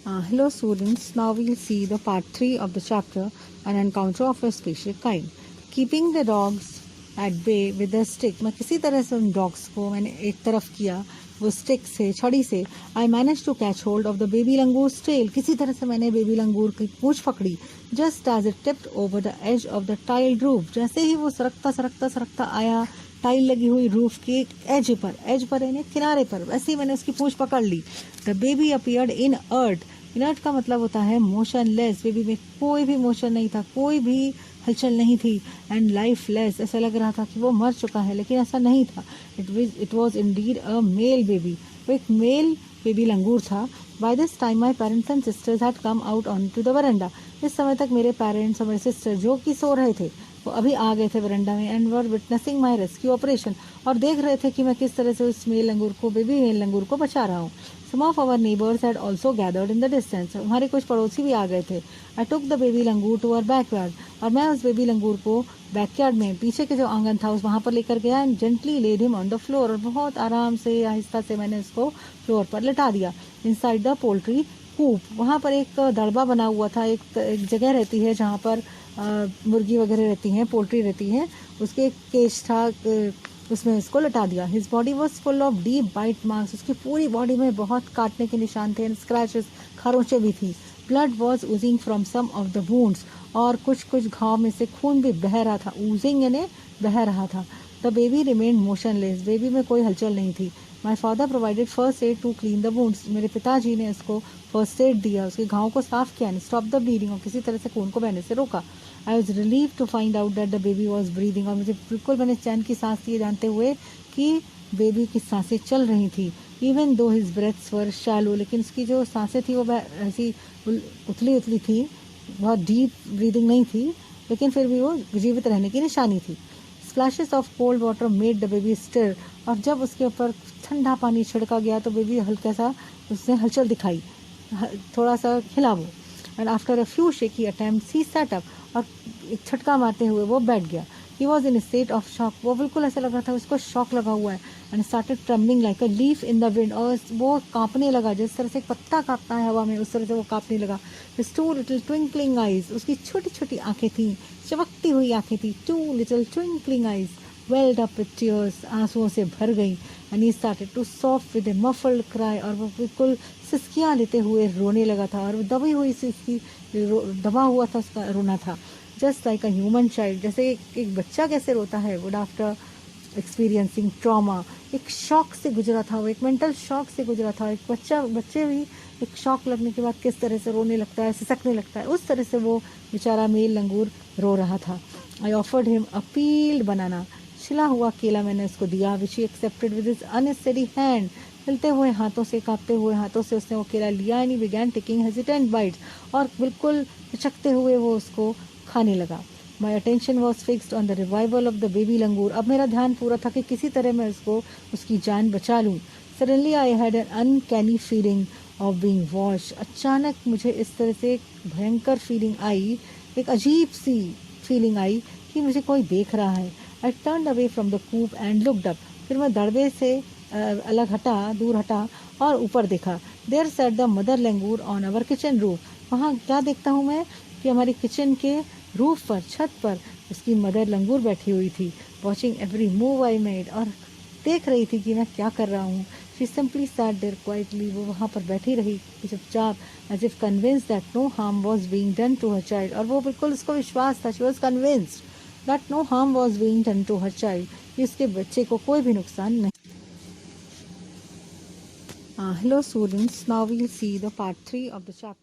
Hello students, now we'll see the part 3 of the chapter An Encounter of a Special Kind. Keeping the dogs at bay with a stick. मैं किसी तरह से उन dogs को मैंने एक तरफ किया वो स्टिक से छड़ी से. I manage to catch hold of the baby langur tail. किसी तरह से मैंने बेबी लंगूर की पूंछ पकड़ी. Just as it tipped over the edge of the tiled roof. जैसे ही वो सरकता आया टाइल लगी हुई रूफ के एज पर यानी किनारे पर, वैसे ही मैंने उसकी पूंछ पकड़ ली. The baby appeared in earth. Inert का मतलब होता है मोशनलेस. बेबी में कोई भी मोशन नहीं था, कोई भी हलचल नहीं थी. And lifeless. ऐसा लग रहा था कि वो मर चुका है, लेकिन ऐसा नहीं था. It was indeed a male baby. वो एक मेल बेबी लंगूर था. By this time my parents and sisters had come out onto the verandah. इस समय तक मेरे पेरेंट्स और मेरे सिस्टर जो कि सो रहे थे वो अभी आ गए थे वरंडा में. And were witnessing my rescue operation. और देख रहे थे कि मैं किस तरह से उस मेल लंगूर को, बेबी मेल लंगूर को बचा रहा हूँ. Some of our neighbors had also gathered in the distance. हमारे कुछ पड़ोसी भी आ गए थे. I took the baby langur to our backyard. और मैं उस बेबी लंगूर को बैकयार्ड में, पीछे के जो आंगन था उस वहाँ पर लेकर गया. And gently laid him on the floor. और बहुत आराम से आहिस्ता से मैंने उसको फ्लोर पर लिटा दिया. इनसाइड द पोल्ट्री कूप. वहाँ पर एक दड़बा बना हुआ था. एक जगह रहती है जहाँ पर मुर्गी वगैरह रहती हैं, पोल्ट्री रहती है. उसके एक केज था, उसमें उसको लटा दिया. His body was full of deep bite marks. उसकी पूरी बॉडी में बहुत काटने के निशान थे. एंड स्क्रैचेस, खरोंचे भी थी. Blood was oozing from some of the wounds. और कुछ घाव में से खून भी बह रहा था. ऊजिंग यानी बह रहा था. The baby remained motionless. Baby में कोई हलचल नहीं थी. My father provided first aid to clean the wounds. मेरे पिताजी ने इसको फर्स्ट एड दिया, उसके घाव को साफ किया. Stop the bleeding. और किसी तरह से खून को बहने से रोका. I was relieve to find out that the baby was breathing. और मुझे बिल्कुल मैंने चैन की सांस लिए जानते हुए कि बेबी की सांसें चल रही थी. इवन दो हिज ब्रेथ्स वर शैलो. लेकिन उसकी जो सांसें थी वो ऐसी उथली थी, बहुत डीप ब्रीदिंग नहीं थी, लेकिन फिर भी वो जीवित रहने की निशानी थी. Splashes of cold water made the baby stir. और जब उसके ऊपर ठंडा पानी छिड़का गया तो बेबी हल्का सा उसने हलचल दिखाई, थोड़ा सा हिला वो. And after a few shaky attempts he sat up. और एक झटका मारते हुए वो बैठ गया. He was in state of shock. वो बिल्कुल ऐसा लग रहा था उसको शॉक लगा हुआ है. And started trembling like a leaf in the wind. और वो कांपने लगा जिस तरह से एक पत्ता कांपता है हवा में, उस तरह से वो कांपने लगा. His two little twinkling eyes. उसकी छोटी छोटी आंखें थी, चमकती हुई आंखें थी. Two little twinkling eyes welled up with tears. आंसुओं से भर गई. And he started to soft with a muffled cry. और वो बिल्कुल सिसकियाँ लेते हुए रोने लगा था. और दबी हुई सी उसकी दबा हुआ था उसका रोना था. Just like a human child. जैसे एक बच्चा कैसे रोता है वुड आफ्टर एक्सपीरियंसिंग ट्रॉमा. एक शॉक से गुजरा था वो, एक मेंटल शॉक से गुजरा था. एक बच्चे भी एक शॉक लगने के बाद किस तरह से रोने लगता है, सिसकने लगता है, उस तरह से वो बेचारा मेल लंगूर रो रहा था. I offered him a peeled banana. छिला हुआ केला मैंने उसको दिया. Which he accepted with his unsteady hand. हिलते हुए हाथों से, कांपते हुए हाथों से उसने वो केला लिया. And he began taking hesitant bytes. और बिल्कुल हिचकते हुए वो उसको खाने लगा. My attention was fixed on the revival of the baby लंगूर. अब मेरा ध्यान पूरा था कि किसी तरह मैं उसकी जान बचा लूँ. Suddenly I had an uncanny feeling of being watched. अचानक मुझे इस तरह से एक भयंकर फीलिंग आई, एक अजीब सी फीलिंग आई कि मुझे कोई देख रहा है. I turned away from the coop and looked up. फिर मैं दड़बे से अलग हटा, दूर हटा और ऊपर देखा. There sat the mother langur on our kitchen roof. वहाँ क्या देखता हूँ मैं कि हमारी किचन के रूफ पर, छत पर उसकी मदर लंगूर बैठी हुई थी. Watching every move I made. और देख रही थी कि मैं क्या कर रहा हूँ. She simply sat there quietly. वो वहाँ पर बैठी रही चुपचाप, as if convinced that no harm was being done to her child. और वो बिल्कुल उसको विश्वास था, she was convinced that no harm was being done to her child. इसके बच्चे को कोई भी नुकसान नहीं. Hello students, now we'll see the part 3 of the chapter.